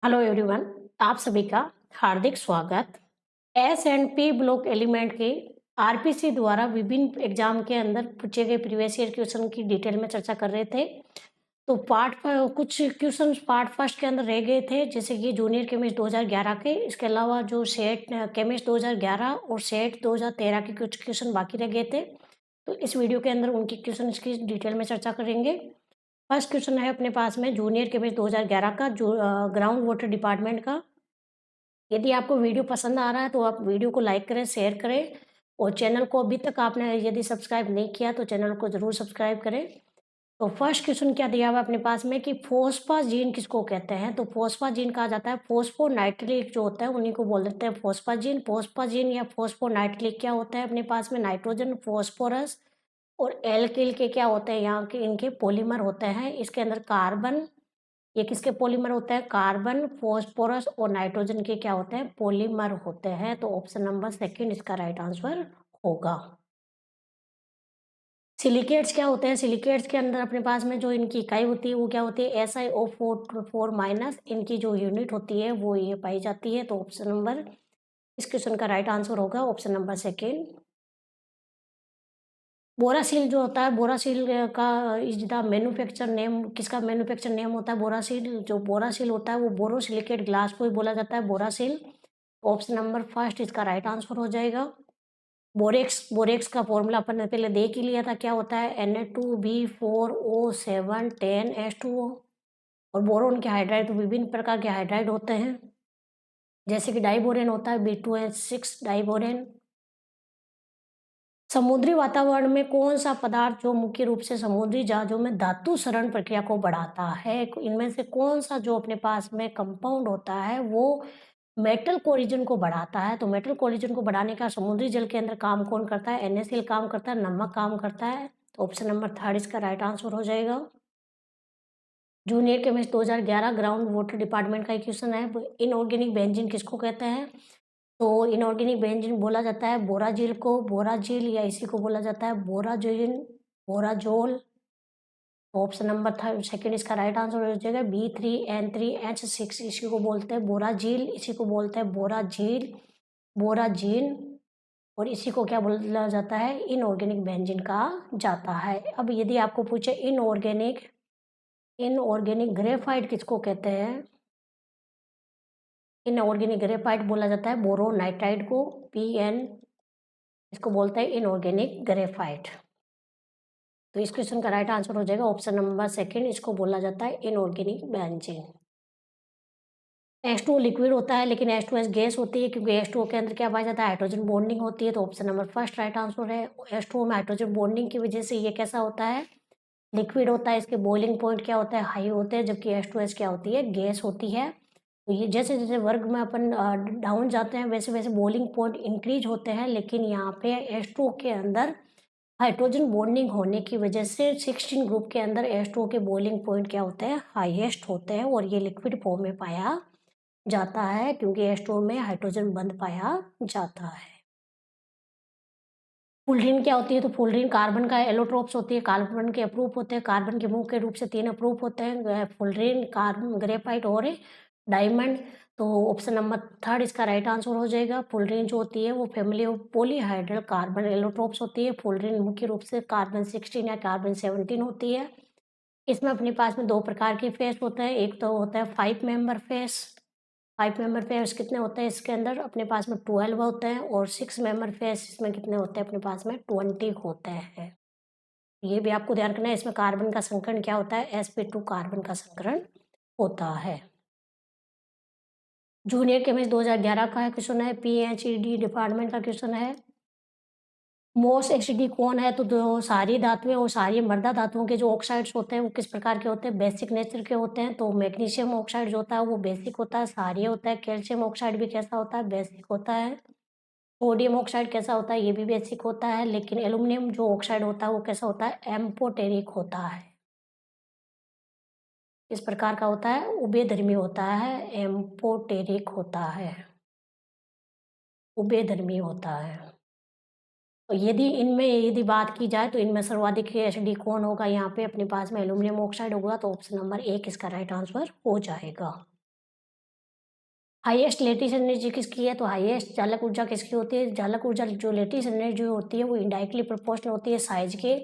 Hello everyone. आप सभी का हार्दिक स्वागत। S and P block element के आरपीसी द्वारा विभिन्न एग्जाम के अंदर पूछे गए प्रीवियस ईयर क्वेश्चन की डिटेल में चर्चा कर रहे थे। तो कुछ क्वेश्चन पार्ट फर्स्ट के अंदर रह गए थे, जैसे कि जूनियर केमिस्ट 2011 के, इसके अलावा जो सेट केमिस्ट 2011 और सेट 2013 के कुछ क्वेश्चन बाकी रह गए थे। तो इस वीडियो के अंदर उनकी क्वेश्चन की डिटेल में चर्चा करेंगे। फर्स्ट क्वेश्चन है अपने पास में जूनियर केमिस्ट 2011 का, जो ग्राउंड वाटर डिपार्टमेंट का। यदि आपको वीडियो पसंद आ रहा है तो आप वीडियो को लाइक करें, शेयर करें, और चैनल को अभी तक आपने यदि सब्सक्राइब नहीं किया तो चैनल को ज़रूर सब्सक्राइब करें। तो फर्स्ट क्वेश्चन क्या दिया हुआ है अपने पास में कि फोस्फाजीन किसको कहते हैं? तो फोस्फाजीन कहा जाता है, फोस्फोनाइट्रिक जो होता है उन्हीं को बोल देते हैं फोस्फाजीन। फोस्फाजीन या फोस्फोनाइट्रिक क्या होता है? अपने पास में नाइट्रोजन, फोस्फोरस और एल्किल के क्या होते हैं, यहाँ के इनके पॉलीमर होते हैं। इसके अंदर कार्बन, ये किसके पॉलीमर होते हैं? कार्बन, फास्फोरस और नाइट्रोजन के क्या होते हैं? पॉलीमर होते हैं। तो ऑप्शन नंबर सेकंड इसका राइट आंसर होगा। सिलिकेट्स क्या होते हैं? सिलिकेट्स के अंदर अपने पास में जो इनकी इकाई होती है वो क्या होती है? SiO4 माइनस, इनकी जो यूनिट होती है वो ये पाई जाती है। तो ऑप्शन नंबर, इस क्वेश्चन का राइट आंसर होगा ऑप्शन नंबर सेकेंड। बोरासिल जो होता है, बोरासिल का इज द मैन्युफैक्चर नेम, किसका मैन्युफैक्चर नेम होता है? बोरासिल, जो बोरासिल होता है वो बोरोसिलिकेट ग्लास को ही बोला जाता है बोरासिल। ऑप्शन नंबर फर्स्ट इसका राइट आंसर हो जाएगा। बोरेक्स, बोरेक्स का फॉर्मूला अपन ने पहले देख ही लिया था, क्या होता है? Na2B4O7 10H2O। और बोरोन के हाइड्राइड तो विभिन्न प्रकार के हाइड्राइड होते हैं, जैसे कि डाइबोरेन होता है B2H6 डाइबोरेन। समुद्री वातावरण में कौन सा पदार्थ जो मुख्य रूप से समुद्री जहाजों में धातु क्षरण प्रक्रिया को बढ़ाता है? इनमें से कौन सा जो अपने पास में कंपाउंड होता है वो मेटल कोलिजन को बढ़ाता है? तो मेटल कोलिजन को बढ़ाने का समुद्री जल के अंदर काम कौन करता है? NaCl काम करता है, नमक काम करता है। तो ऑप्शन नंबर थर्ड इसका राइट आंसर हो जाएगा। Junior chemist 2011 ground water department का क्वेश्चन है। इनऑर्गेनिक बेंजीन किसको कहते हैं? तो इनऑर्गेनिक बेंजीन बोला जाता है बोराजिल को, बोराजिल, या इसी को बोला जाता है बोराजिन, बोराजोल। ऑप्शन नंबर था सेकंड इसका राइट आंसर हो जाएगा B3N3H6, इसी को बोलते हैं बोराजिल, इसी को बोलते हैं बोराजिल, बोराजीन। और इसी को क्या बोला जाता है? इनऑर्गेनिक बेंजीन कहा जाता है। अब यदि आपको पूछे इनऑर्गेनिक, इनऑर्गेनिक ग्रेफाइट किसको कहते हैं? इनऑर्गेनिक ग्रेफाइट बोला जाता है बोरोनाइट्राइड को, PN, इसको बोलते हैं इनऑर्गेनिक ग्रेफाइट। तो इस क्वेश्चन का राइट आंसर हो जाएगा ऑप्शन नंबर सेकंड, इसको बोला जाता है इनऑर्गेनिक बेंजीन। H2O लिक्विड होता है, लेकिन H2S गैस होती है, क्योंकि H2O के अंदर क्या पाया जाता है? हाइड्रोजन बॉन्डिंग होती है। तो option number first right answer है। H2O में हाइड्रोजन बॉन्डिंग की वजह से ये कैसा होता है? लिक्विड होता है। इसके बॉइलिंग पॉइंट क्या होता है? हाई होते हैं, जबकि H2S क्या होती है? गैस होती है। तो ये जैसे जैसे वर्ग में अपन डाउन जाते हैं वैसे वैसे बॉइलिंग पॉइंट इंक्रीज होते हैं, लेकिन यहाँ पे H2O के अंदर हाइड्रोजन बॉन्डिंग होने की वजह से 16 ग्रुप के अंदर H2O के बॉइलिंग पॉइंट क्या होते हैं? हाईएस्ट होते हैं, और ये लिक्विड फॉर्म में पाया जाता है, क्योंकि H2O में हाइड्रोजन बंद पाया जाता है। फुलरीन क्या होती है? तो फुलरीन कार्बन का एलोट्रोप्स होती है, कार्बन के अप्रूप होते हैं। कार्बन के मुख्य रूप से 3 अप्रूप होते हैं, फुलरीन, कार्बन, ग्रेफाइट और डायमंड। तो ऑप्शन नंबर थर्ड इसका राइट आंसर हो जाएगा। फुलरीन जो होती है वो family of polyhedral carbon allotropes होती है। फुलरीन मुख्य रूप से कार्बन 16 या कार्बन 17 होती है। इसमें अपने पास में 2 प्रकार के फेस होते हैं, एक तो होता है 5 मेंबर फेस। 5 मेंबर फेस कितने होते हैं? इसके अंदर अपने पास में 12 होते हैं, और 6 मेंबर फेस इसमें कितने होते हैं? अपने पास में 20 होते हैं। ये भी आपको ध्यान रखना है। इसमें कार्बन का संकरण क्या होता है? sp2 कार्बन का संकरण होता है। जूनियर केमिस्ट 2011 का क्वेश्चन है, PhD डिपार्टमेंट का क्वेश्चन है। मोस्ट एसिडिक कौन है? तो जो सारी धातुएं और सारी मृदा धातुओं के जो ऑक्साइड्स होते हैं वो किस प्रकार के होते हैं? बेसिक नेचर के होते हैं। तो मैग्नीशियम ऑक्साइड जो होता है वो बेसिक होता है, क्षारीय होता है। कैल्शियम ऑक्साइड भी कैसा होता है? बेसिक होता है। सोडियम ऑक्साइड कैसा होता है? ये भी बेसिक होता है। लेकिन एल्यूमिनियम जो ऑक्साइड होता है वो कैसा होता है? एम्फोटेरिक होता है। इस प्रकार का होता है, उभयधर्मी होता है, एम्फोटेरिक होता है, उभयधर्मी होता है। तो यदि बात की जाए तो इनमें सर्वाधिक एसिडिक कौन होगा? यहाँ पे अपने पास में एल्यूमिनियम ऑक्साइड होगा। तो ऑप्शन नंबर एक इसका राइट आंसर हो जाएगा। हाईएस्ट लेटिस एनर्जी किसकी है? तो हाईएस्ट चालक ऊर्जा किसकी होती है? चालक ऊर्जा जो लेटिस एनर्जी होती है वो इनडायरेक्टली प्रोपोर्शनल होती है साइज के।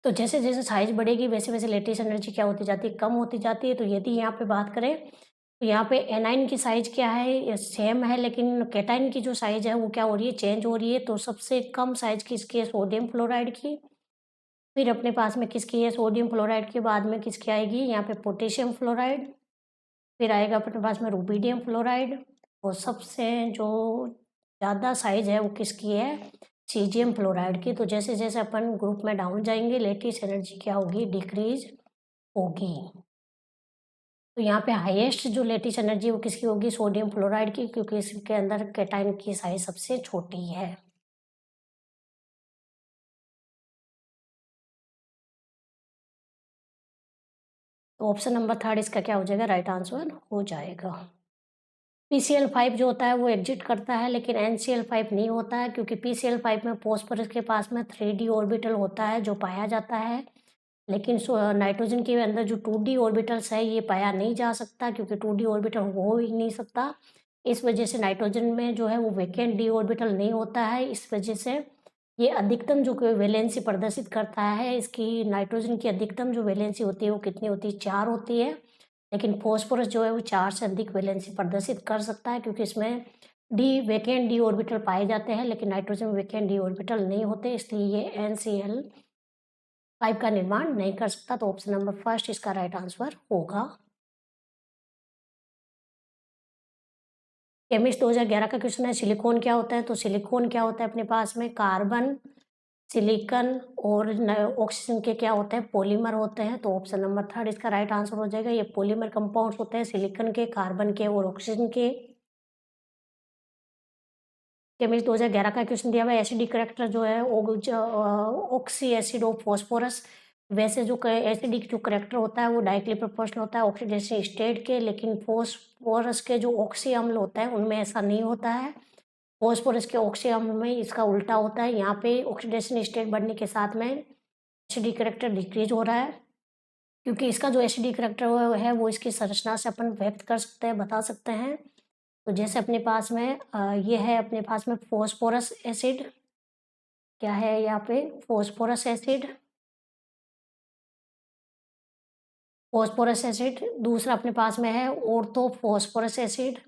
तो जैसे-जैसे साइज बढ़ेगी वैसे-वैसे लेटिस एनर्जी क्या होती जाती है? कम होती जाती है। तो यदि यहाँ पे बात करें तो यहाँ पे एनायन की साइज क्या है? ये सेम है, लेकिन कैटायन की जो साइज है वो क्या हो रही है? चेंज हो रही है। तो सबसे कम साइज किसकी है? सोडियम फ्लोराइड की। फिर अपने पास में किसकी है? सोडियम फ्लोराइड के बाद में किसकी आएगी? यहाँ पे पोटेशियम फ्लोराइड। फिर आएगा अपने पास में रुबिडियम फ्लोराइड। और सबसे जो ज़्यादा साइज है वो किसकी है? सीज़ियम फ्लोराइड की। तो जैसे-जैसे अपन ग्रुप में डाउन जाएँगे लेटिस एनर्जी क्या होगी? डिक्रीज़ होगी। तो यहाँ पे हाईएस्ट जो लेटिस एनर्जी वो किसकी होगी? सोडियम फ्लोराइड की, क्योंकि इसके अंदर कैटायन की साइज सबसे छोटी है। तो ऑप्शन नंबर थर्ड इसका क्या हो जाएगा? राइट आंसर हो जाएगा। PCl5 जो होता है वो एग्जिट करता है, लेकिन NCl5 नहीं होता है, क्योंकि PCl5 में फॉस्फोरस के पास में 3d ऑर्बिटल होता है जो पाया जाता है। लेकिन नाइट्रोजन के अंदर जो 2d ऑर्बिटल्स है ये पाया नहीं जा सकता, क्योंकि 2d ऑर्बिटल हो ही नहीं सकता। इस वजह से नाइट्रोजन में जो है वो वैकेंट d ऑर्बिटल नहीं होता है। इस वजह से ये अधिकतम जो वैलेंसी प्रदर्शित करता है, इसकी नाइट्रोजन की अधिकतम जो वैलेंसी होती है वो कितनी होती है? 4 होती है। लेकिन फास्फोरस जो है वो 4 से अधिक वैलेंसी प्रदर्शित कर सकता है, क्योंकि इसमें वैकेंट डी ऑर्बिटल पाए जाते हैं, लेकिन नाइट्रोजन में वैकेंट डी ऑर्बिटल नहीं होते, इसलिए ये NCl5 का निर्माण नहीं कर सकता। तो ऑप्शन नंबर फर्स्ट इसका राइट आंसर होगा। केमिस्ट 2011 का क्वेश्चन है, सिलिकॉन क्या होता है? तो सिलिकॉन क्या होता है अपने पास में? कार्बन, सिलिकॉन और ऑक्सीजन के क्या होते हैं? पॉलीमर होते हैं। तो ऑप्शन नंबर थर्ड इसका राइट आंसर हो जाएगा। ये पॉलीमर कंपाउंड्स होते हैं सिलिकॉन के, कार्बन के और ऑक्सीजन के। केमिस्ट 2011 का क्वेश्चन दिया हुआ है, एसिडिक करैक्टर जो है ऑक्सी एसिड ऑफ फॉस्फोरस। वैसे जो एसिडिक जो करैक्टर होता है वो डायरेक्टली प्रोपोर्शनल होता है ऑक्सीडेशन स्टेट के, लेकिन फॉस्फोरस के जो ऑक्सी अम्ल होता है उनमें ऐसा नहीं होता है। फॉस्फोरस के ऑक्सी अम्ल में इसका उल्टा होता है। यहाँ पे ऑक्सीडेशन स्टेट बढ़ने के साथ में एसिडिक करैक्टर डिक्रीज हो रहा है, क्योंकि इसका जो एसिडिक करैक्टर है वो इसकी संरचना से अपन व्यक्त कर सकते हैं, बता सकते हैं। तो जैसे अपने पास में ये है अपने पास में फॉस्फोरस एसिड, क्या है यहाँ पे? Phosphorous acid. फॉस्फोरस एसिड दूसरा अपने पास में है ortho phosphorous acid.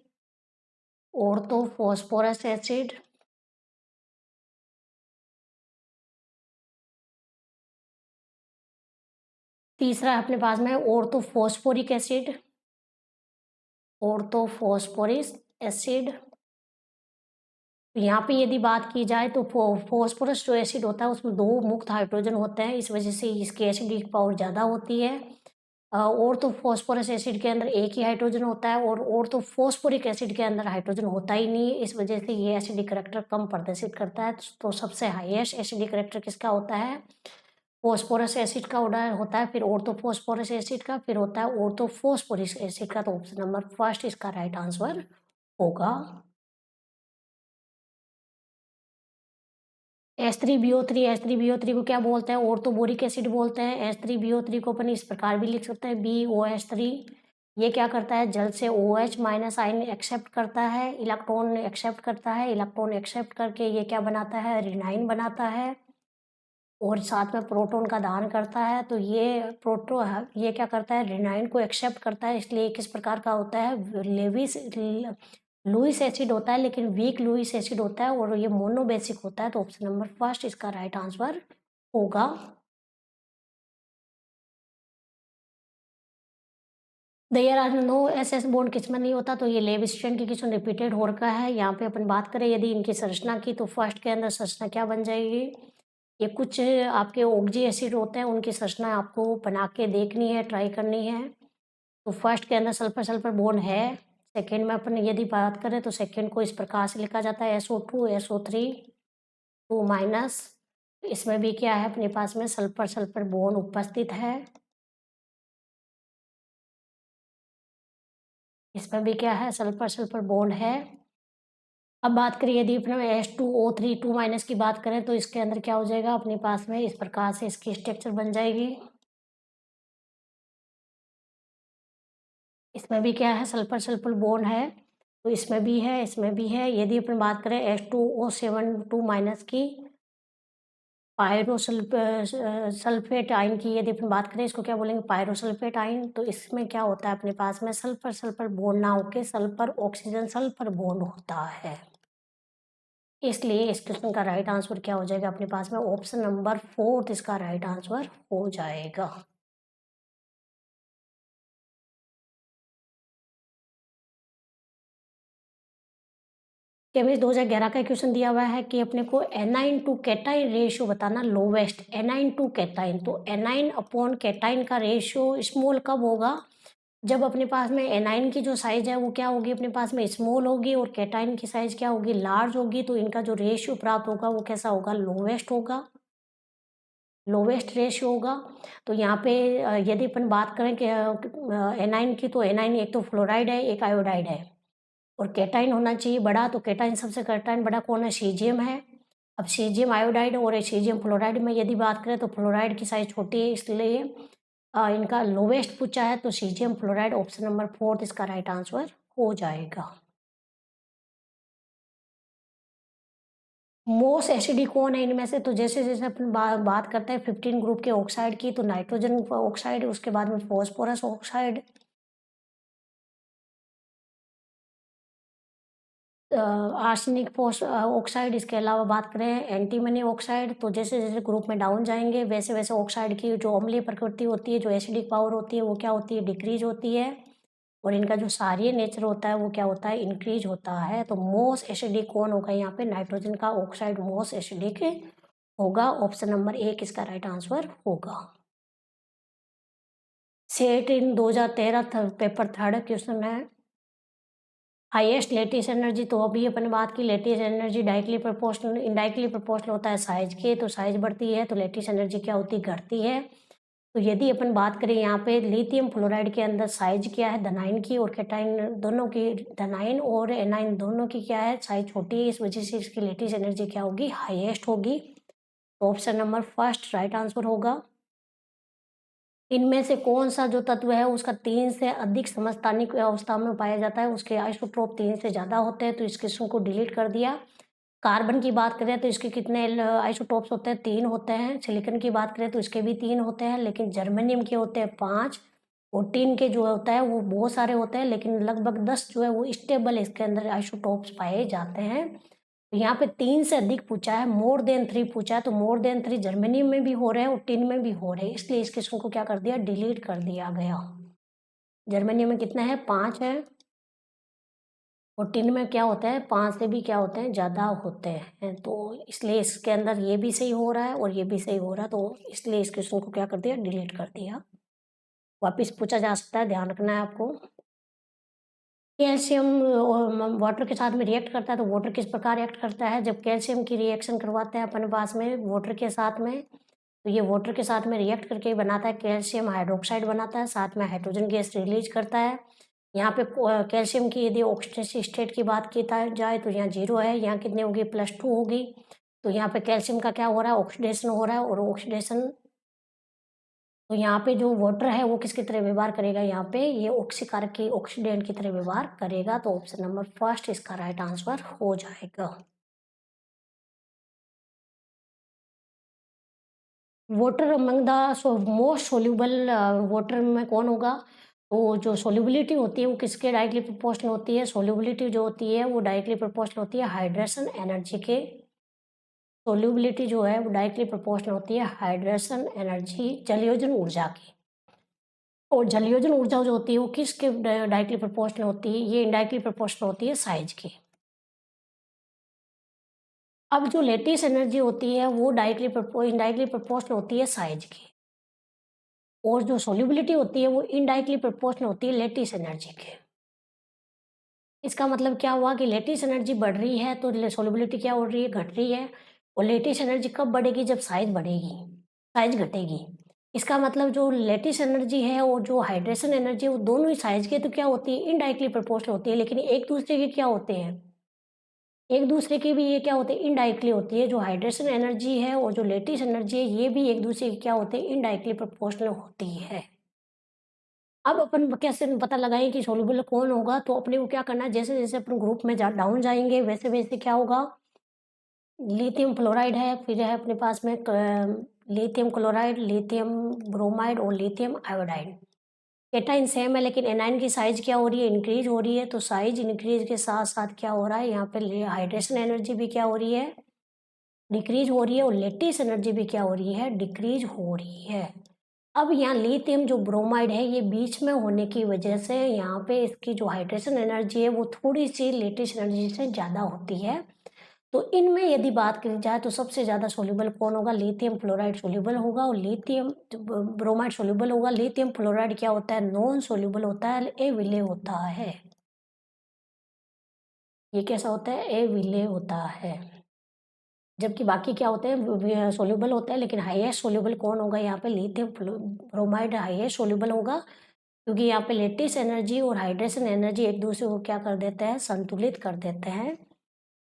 Ortho phosphorous acid. तीसरा अपने पास में ortho phosphoric acid. Ortho phosphoric acid. यहाँ पे यदि बात की जाए तो फॉस्फोरस जो एसिड होता है उसमें 2 मुक्त हाइड्रोजन होते हैं, इस वजह से इसकी एसिडिक पावर ज़्यादा होती है। ऑर्थो फॉस्फोरस एसिड के अंदर एक ही हाइड्रोजन होता है और ऑर्थो फॉस्फोरिक एसिड के अंदर हाइड्रोजन होता ही नहीं है, इस वजह से ये एसिडिक करैक्टर कम प्रदर्शित करता है। तो सबसे हाईएस्ट एसिडिक करैक्टर किसका होता है? फॉस्फोरस एसिड का होता है, फिर ऑर्थो फॉस्फोरस एसिड का, फिर होता है ऑर्थो फॉस्फोरिक एसिड का। तो ऑप्शन नंबर फर्स्ट इसका राइट आंसर होगा। H3BO3 को क्या बोलते हैं? ऑर्थोबोरिक एसिड बोलते हैं। H3BO3 को अपन इस प्रकार भी लिख सकते हैं, BOH3। ये क्या करता है? जल से OH माइनस आयन एक्सेप्ट करता है, इलेक्ट्रॉन एक्सेप्ट करता है। इलेक्ट्रॉन एक्सेप्ट करके ये क्या बनाता है? रिनाइन बनाता है और साथ में प्रोटॉन का दान करता है। तो ये क्या करता है? रिनाइन को एक्सेप्ट करता है, इसलिए किस प्रकार का होता है? लुईस एसिड होता है, लेकिन वीक लुईस एसिड होता है और ये मोनोबेसिक होता है। तो ऑप्शन नंबर फर्स्ट इसका राइट आंसर होगा। There are no S S bond किसमें नहीं होता? तो ये लेविस्ट्रेन की क्वेश्चन रिपीटेड हो रखा है। यहाँ पे अपन बात करें यदि इनकी संरचना की, तो फर्स्ट के अंदर संरचना क्या बन जाएगी? ये कुछ आपके ऑक्जी एसिड होते हैं, उनकी संरचना आपको बना के देखनी है, ट्राई करनी है। तो फर्स्ट के अंदर सल्फर सल्फर बॉन्ड है। सेकेंड में अपन यदि बात करें तो सेकेंड को इस प्रकार से लिखा जाता है SO2 SO3 2 माइनस। इसमें भी क्या है अपने पास में? सल्फर सल्फर बॉन्ड उपस्थित है। इसमें भी क्या है? सल्फर सल्फर बॉन्ड है। अब बात करें यदि अपने H2O3 2 माइनस की बात करें तो इसके अंदर क्या हो जाएगा अपने पास में? इस प्रकार से इसकी स्ट्रक्चर बन जाएगी। इसमें भी क्या है? सल्फर सल्फर बॉन्ड है। तो इसमें भी है, इसमें भी है। यदि अपन बात करें H2O7 माइनस की सल्फेट आयन की, यदि अपन बात करें, इसको क्या बोलेंगे, पायरोसल्फेट आयन। तो इसमें क्या होता है अपने पास में, सल्फर सल्फर बॉन्ड ना होके सल्फर ऑक्सीजन सल्फर बॉन्ड होता है। इसलिए इस क्वेश्चन का राइट आंसर क्या हो जाएगा अपने पास में, ऑप्शन नंबर 4 इसका राइट आंसर हो जाएगा। केमिस्ट्री 2011 का क्वेश्चन दिया हुआ है कि अपने को एनाइन टू कैटाइन रेशियो बताना, लोवेस्ट एनाइन टू कैटाइन। तो एनाइन अपॉन कैटाइन का रेशियो स्मॉल कब होगा, जब अपने पास में एनाइन की जो साइज है वो क्या होगी, अपने पास में स्मॉल होगी, और कैटाइन की साइज क्या होगी, लार्ज होगी। तो इनका जो रेशियो प्राप्त होगा वो कैसा होगा, लोवेस्ट होगा, लोवेस्ट रेशियो होगा। तो यहाँ पे यदि अपन बात करें कि एनाइन की, तो एनाइन एक तो फ्लोराइड है, एक आयोडाइड है, और कैटाइन होना चाहिए बड़ा। तो कैटाइन सबसे कैटाइन बड़ा कौन है, सीजियम है। अब सीजियम आयोडाइड और सीजियम फ्लोराइड में यदि बात करें तो फ्लोराइड की साइज छोटी है, इसलिए इनका लोवेस्ट पूछा है। तो सीजियम फ्लोराइड ऑप्शन नंबर 4 इसका राइट आंसर हो जाएगा। मोस्ट एसिडिक कौन है इनमें से, तो जैसे जैसे अपन बात करते हैं 15 ग्रुप के ऑक्साइड की, तो नाइट्रोजन ऑक्साइड, उसके बाद में फॉस्फोरस ऑक्साइड, आर्सेनिक ऑक्साइड, इसके अलावा बात करें एंटीमनी ऑक्साइड। तो जैसे जैसे ग्रुप में डाउन जाएंगे वैसे वैसे ऑक्साइड की जो अम्लीय प्रकृति होती है, जो एसिडिक पावर होती है, वो क्या होती है, डिक्रीज होती है, और इनका जो क्षारीय नेचर होता है वो क्या होता है, इंक्रीज होता है। तो मोस्ट एसिडिक कौन होगा यहाँ पे, नाइट्रोजन का ऑक्साइड मोस्ट एसिडिक होगा। ऑप्शन नंबर 1 इसका राइट आंसर होगा। सेट इन 2013 पेपर 3 क्वेश्चन है, हाईएस्ट लेटिस एनर्जी। तो अभी अपन बात की lattice energy directly proportional indirectly proportional होता है साइज के, तो साइज बढ़ती है तो लेटिस एनर्जी क्या होती है, घटती है। तो यदि अपन बात करें यहाँ पे लिथियम फ्लोराइड के अंदर साइज क्या है, धनाइन की और कैटाइन दोनों की, धनाइन और एनाइन दोनों की क्या है, साइज छोटी है, इस वजह से इसकी लेटिस एनर्जी क्या होगी, हाईएस्ट होगी। तो option number first right answer होगा। इनमें से कौन सा जो तत्व है उसका 3 से अधिक समस्थानिक अवस्था में पाया जाता है, उसके आइसोटोप 3 से ज़्यादा होते हैं। तो इस क्वेश्चन को डिलीट कर दिया। कार्बन की बात करें तो इसके कितने आइसोटोप्स होते हैं, 3 होते हैं। सिलिकॉन की बात करें तो इसके भी 3 होते हैं, लेकिन जर्मेनियम के होते हैं 5, और टिन के जो होता है वो बहुत सारे होते हैं, लेकिन लगभग 10 जो है वो स्टेबल इसके अंदर आइसोटोप्स पाए जाते हैं। तो यहाँ पे 3 से अधिक पूछा है, मोर देन 3 पूछा है, तो मोर देन 3 जर्मेनियम में भी हो रहे हैं और टिन में भी हो रहे हैं, इसलिए इस क्वेश्चन को क्या कर दिया, डिलीट कर दिया गया। जर्मेनियम में कितना है, 5 है, और टिन में क्या होता है, 5 से भी क्या होते हैं, ज़्यादा होते हैं। तो इसलिए इसके अंदर ये भी सही हो रहा है और ये भी सही हो रहा है, तो इसलिए इस क्वेश्चन को क्या कर दिया, डिलीट कर दिया। वापिस पूछा जा सकता है, ध्यान रखना है आपको। कैल्शियम वाटर के साथ में रिएक्ट करता है, तो वाटर किस प्रकार रिएक्ट करता है, जब कैल्शियम की रिएक्शन करवाते हैं अपने पास में वाटर के साथ में, तो ये वाटर के साथ में रिएक्ट करके बनाता है, कैल्शियम हाइड्रोक्साइड बनाता है, साथ में हाइड्रोजन गैस रिलीज करता है। यहाँ पे कैल्शियम की यदि ऑक्सीडेशन स्टेट की बात की जाए तो यहाँ 0 है, यहाँ कितनी होगी, +2 होगी। तो यहाँ पे कैल्शियम का क्या हो रहा है, ऑक्सीडेशन हो रहा है, और ऑक्सीडेशन, तो यहाँ पे जो वाटर है वो किसकी तरह व्यवहार करेगा, यहाँ पे ये ऑक्सीकारक की ऑक्सीडेंट की तरह व्यवहार करेगा। तो ऑप्शन नंबर फर्स्ट इसका राइट आंसर हो जाएगा। Water among the most soluble water में कौन होगा, तो जो सोल्यूबिलिटी होती है वो किसके डायरेक्टली प्रोपोर्शनल होती है, सोल्यूबिलिटी जो होती है वो डायरेक्टली प्रोपोर्शनल होती है हाइड्रेशन एनर्जी के। सोल्यूबिलिटी जो है वो डायरेक्टली प्रोपोर्शनल होती है हाइड्रेशन एनर्जी, जलयोजन ऊर्जा की। और जलयोजन ऊर्जा जो होती है वो किसके डायरेक्टली प्रोपोर्शनल होती है, ये इनडायरेक्टली प्रोपोर्शनल होती है साइज की। अब जो लेटिस एनर्जी होती है वो इनडायरेक्टली प्रोपोर्शनल होती है साइज की, और जो सोल्यूबिलिटी होती है वो इनडायरेक्टली प्रोपोर्शनल होती है लेटिस एनर्जी के। इसका मतलब क्या हुआ कि लेटिस एनर्जी बढ़ रही है तो सोल्यूबिलिटी क्या हो रही है, घट रही है। और लेटिस एनर्जी कब बढ़ेगी, जब साइज बढ़ेगी, साइज घटेगी। इसका मतलब जो लेटिस एनर्जी है और जो हाइड्रेशन एनर्जी है वो दोनों ही साइज के तो क्या होती है, इनडायरेक्टली प्रोपोर्शनल होती है, लेकिन एक दूसरे के क्या होते हैं, एक दूसरे की भी ये क्या होते हैं, इनडायरेक्टली होती है। जो हाइड्रेशन एनर्जी है और जो लेटिस एनर्जी है ये भी एक दूसरे की क्या होते हैं, इनडायरेक्टली प्रोपोर्शनल होती है। अब अपन कैसे पता लगाएँ कि सॉल्युबल कौन होगा, तो अपने को क्या करना है, जैसे-जैसे अपन ग्रुप में डाउन जाएँगे, वैसे-वैसे क्या होगा, लिथियम फ्लोराइड है, फिर है अपने पास में लिथियम क्लोराइड, लिथियम ब्रोमाइड और लिथियम आयोडाइड। केटाइन सेम है, लेकिन एनायन की साइज क्या हो रही है, इंक्रीज हो रही है। तो साइज इंक्रीज के साथ साथ क्या हो रहा है, यहाँ पे हाइड्रेशन एनर्जी भी क्या हो रही है, डिक्रीज हो रही है, और लेटिस एनर्जी भी क्या हो रही है, डिक्रीज हो रही है। अब यहाँ लिथियम जो ब्रोमाइड है, ये बीच में होने की वजह से यहाँ पे इसकी जो हाइड्रेशन एनर्जी है वो थोड़ी सी लेटिस एनर्जी से ज़्यादा होती है। तो इनमें यदि बात करी जाए तो सबसे ज़्यादा सोल्यूबल कौन होगा, लिथियम फ्लोराइड सोल्यूबल होगा, और लिथियम ब्रोमाइड सोल्यूबल होगा। लिथियम फ्लोराइड क्या होता है, नॉन सोल्यूबल होता है, अविलेय होता है। ये कैसा होता है, अविलेय होता है। जबकि बाकी क्या होते हैं, सोल्यूबल होते हैं, लेकिन हाईएस्ट सोल्यूबल कौन होगा, यहाँ पे लिथियम ब्रोमाइड हाईएस्ट सोल्यूबल होगा, क्योंकि यहाँ पे लेटिस एनर्जी और हाइड्रेशन एनर्जी एक दूसरे को क्या कर देते हैं, संतुलित कर देते हैं।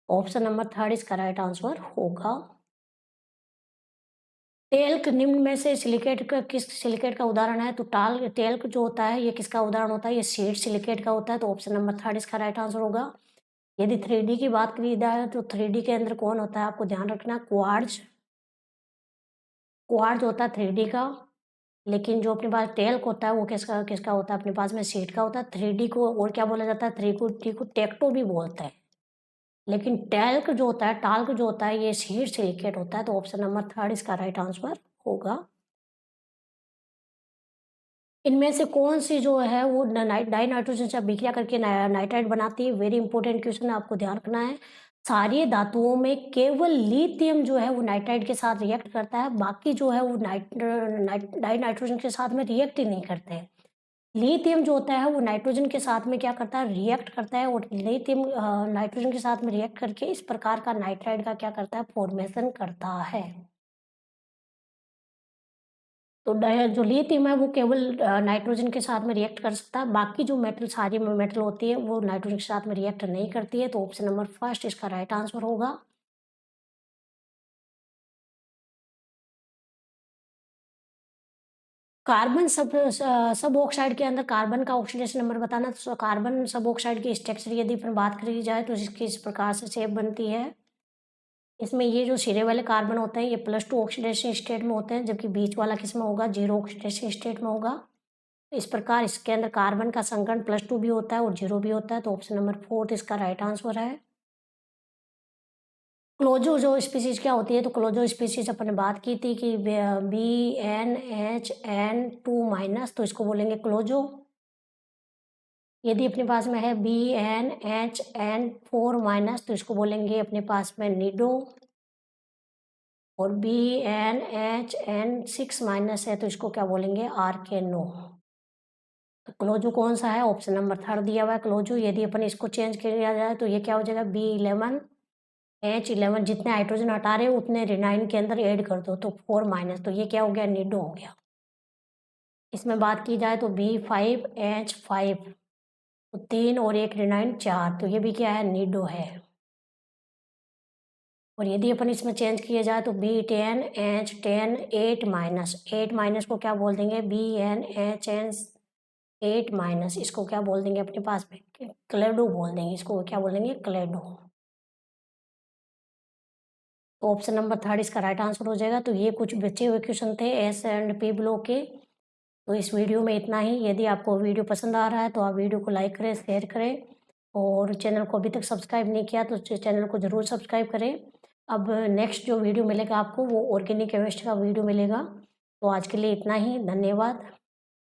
ऑप्शन नंबर 3 इसका राइट आंसर होगा। टेल्क निम्न में से सिलिकेट का किस सिलिकेट का उदाहरण है, तो टेल्क जो होता है ये किसका उदाहरण होता है, ये सीड सिलिकेट का होता है। तो ऑप्शन नंबर 3 इसका राइट आंसर होगा। यदि 3D की बात करी जाए तो 3D के अंदर कौन होता है, आपको ध्यान रखना, क्वार्ट्ज। क्वार्ट्ज होता है 3D का, लेकिन जो अपने पास टेल्क होता है वो किसका किसका होता है, अपने पास में सीड का होता है। 3D को और क्या बोला जाता है, 3D को टेक्टो भी बोलते हैं, लेकिन टेल्क जो होता है, टाल्क जो होता है, ये सीड सिलिकेट होता है। तो ऑप्शन नंबर 3 इसका राइट आंसर होगा। इनमें से कौन सी जो है वो डाई नाइट्रोजन से अभिक्रिया करके नाइट्राइट बनाती है, वेरी इंपॉर्टेंट क्वेश्चन है, आपको ध्यान रखना है। सारी धातुओं में केवल लिथियम जो है वो नाइट्राइट के साथ रिएक्ट करता है, बाकी जो है वो डाई नाइट्रोजन के साथ में रिएक्ट ही नहीं करते। लिथियम जो होता है वो नाइट्रोजन के साथ में क्या करता है, रिएक्ट करता है, और लिथियम नाइट्रोजन के साथ में रिएक्ट करके इस प्रकार का नाइट्राइट का क्या करता है, फॉर्मेशन करता है। तो जो लिथियम है वो केवल नाइट्रोजन के साथ में रिएक्ट कर सकता है, बाकी जो मेटल सारी मेटल होती है वो नाइट्रोजन के साथ में रिएक्ट नहीं करती है। तो ऑप्शन नंबर फर्स्ट इसका राइट आंसर होगा। कार्बन सब ऑक्साइड के अंदर कार्बन का ऑक्सीडेशन नंबर बताना। तो कार्बन सब ऑक्साइड की स्ट्रक्चर यदि फिर बात करी जाए तो इसकी इस प्रकार से शेप बनती है। इसमें ये जो सिरे वाले कार्बन होते हैं ये +2 ऑक्सीडेशन स्टेट में होते हैं, जबकि बीच वाला किस में होगा, 0 ऑक्सीडेशन स्टेट में होगा। इस प्रकार इसके अंदर कार्बन का संकरण +2 भी होता है और 0 भी होता है। तो ऑप्शन नंबर 4 इसका राइट आंसर है। क्लोजो जो स्पीशीज क्या होती है, तो क्लोजो स्पीशीज अपन ने बात की थी कि BnHN2-, तो इसको बोलेंगे क्लोजो। यदि अपने पास में है BnHN4-, तो इसको बोलेंगे अपने पास में निडो। और BnHN6- है तो इसको क्या बोलेंगे, आर्केनो। तो क्लोजो कौन सा है, ऑप्शन नंबर 3 दिया हुआ है क्लोजो। यदि अपन इसको चेंज किया जाए तो ये क्या हो जाएगा, B11H11, जितने हाइड्रोजन हटा रहे हो उतने रिनाइन के अंदर ऐड कर दो, तो 4-, तो ये क्या हो गया, निडो हो गया। इसमें बात की जाए तो B5H5, तो 3 और 1 रिनाइन 4, तो ये भी क्या है, निडो है। और यदि अपन इसमें चेंज किया जाए तो B10H10 8-, को क्या बोल देंगे, BnHN8-, इसको क्या बोल देंगे अपने पास में, क्लेडो बोल देंगे, इसको क्या बोलेंगे, क्लेडो। तो ऑप्शन नंबर 3 इसका राइट आंसर हो जाएगा। तो ये कुछ बचे हुए क्वेश्चन थे S&P ब्लॉक के। तो इस वीडियो में इतना ही। यदि आपको वीडियो पसंद आ रहा है तो आप वीडियो को लाइक करें, शेयर करें, और चैनल को अभी तक सब्सक्राइब नहीं किया तो चैनल को ज़रूर सब्सक्राइब करें। अब नेक्स्ट जो वीडियो मिलेगा आपको वो ऑर्गेनिक केमिस्ट्री का वीडियो मिलेगा। तो आज के लिए इतना ही, धन्यवाद।